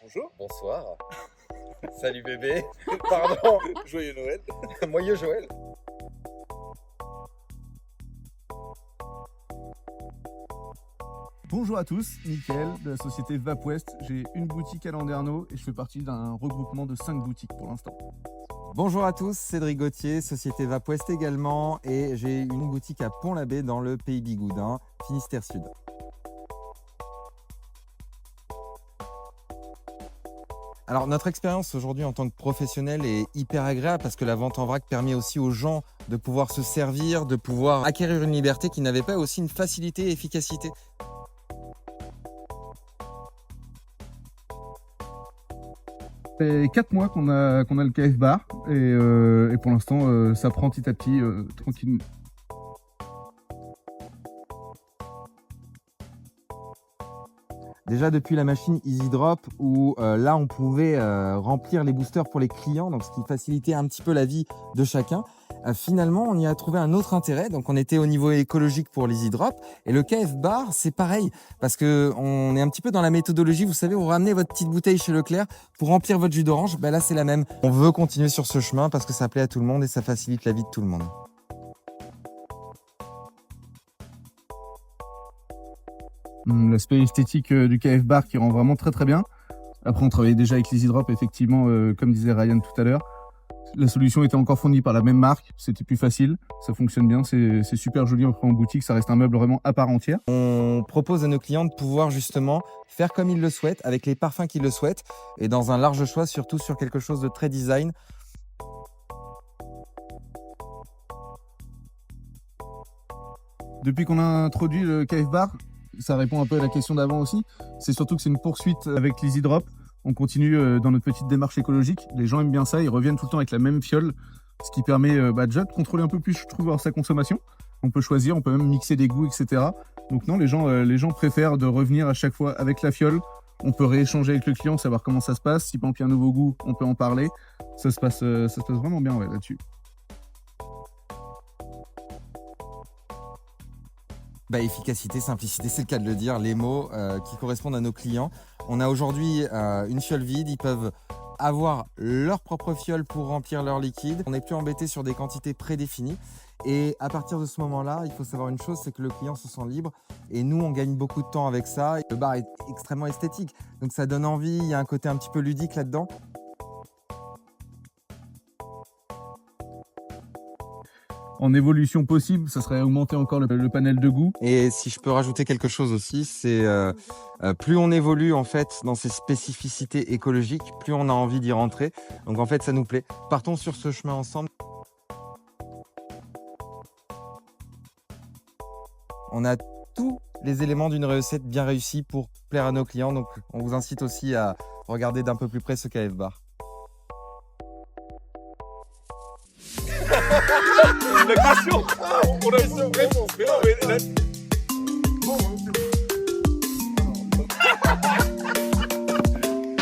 Bonjour. Bonsoir. Salut bébé. Pardon. Joyeux Noël. Moyeux Joël. Bonjour à tous, Mickaël de la société VapWest. J'ai une boutique à Landerneau et je fais partie d'un regroupement de 5 boutiques pour l'instant. Bonjour à tous, Cédric Gauthier, société VapWest également, et j'ai une boutique à Pont-l'Abbé dans le Pays Bigoudin, Finistère Sud. Alors notre expérience aujourd'hui en tant que professionnel est hyper agréable parce que la vente en vrac permet aussi aux gens de pouvoir se servir, de pouvoir acquérir une liberté qui n'avait pas aussi une facilité et efficacité. Ça fait 4 mois qu'on a le KF Bar et pour l'instant ça prend petit à petit tranquillement. Déjà depuis la machine Easy Drop où là on pouvait remplir les boosters pour les clients, donc ce qui facilitait un petit peu la vie de chacun. Finalement on y a trouvé un autre intérêt, donc on était au niveau écologique pour l'Easy Drop et le KF Bar c'est pareil parce que on est un petit peu dans la méthodologie, vous savez, vous ramenez votre petite bouteille chez Leclerc pour remplir votre jus d'orange, ben là c'est la même. On veut continuer sur ce chemin parce que ça plaît à tout le monde et ça facilite la vie de tout le monde. L'aspect esthétique du KF Bar qui rend vraiment très très bien. Après on travaillait déjà avec l'Easy Drop effectivement, comme disait Ryan tout à l'heure. La solution était encore fournie par la même marque, c'était plus facile, ça fonctionne bien, c'est super joli en boutique, ça reste un meuble vraiment à part entière. On propose à nos clients de pouvoir justement faire comme ils le souhaitent, avec les parfums qu'ils le souhaitent, et dans un large choix, surtout sur quelque chose de très design. Depuis qu'on a introduit le KF Bar, ça répond un peu à la question d'avant aussi, c'est surtout que c'est une poursuite avec l'Easy Drop. On continue dans notre petite démarche écologique. Les gens aiment bien ça, ils reviennent tout le temps avec la même fiole, ce qui permet déjà de contrôler un peu plus, je trouve, sa consommation. On peut choisir, on peut même mixer des goûts, etc. Donc non, les gens préfèrent de revenir à chaque fois avec la fiole. On peut rééchanger avec le client, savoir comment ça se passe. Si par exemple il y a un nouveau goût, on peut en parler. Ça se passe vraiment bien là-dessus. Efficacité, simplicité, c'est le cas de le dire, les mots qui correspondent à nos clients. On a aujourd'hui une fiole vide, ils peuvent avoir leur propre fiole pour remplir leur liquide. On n'est plus embêté sur des quantités prédéfinies. Et à partir de ce moment-là, il faut savoir une chose, c'est que le client se sent libre. Et nous, on gagne beaucoup de temps avec ça. Le bar est extrêmement esthétique, donc ça donne envie, il y a un côté un petit peu ludique là-dedans. En évolution possible, ça serait augmenter encore le panel de goût. Et si je peux rajouter quelque chose aussi, c'est plus on évolue en fait dans ces spécificités écologiques, plus on a envie d'y rentrer. Donc en fait, ça nous plaît. Partons sur ce chemin ensemble. On a tous les éléments d'une recette bien réussie pour plaire à nos clients. Donc on vous incite aussi à regarder d'un peu plus près ce KF Bar. La question. On a une réponse. Mais non, mais là...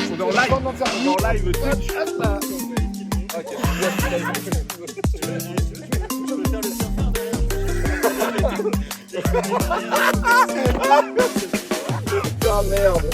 On est en live. On est en live Twitch. Ok. Putain, merde.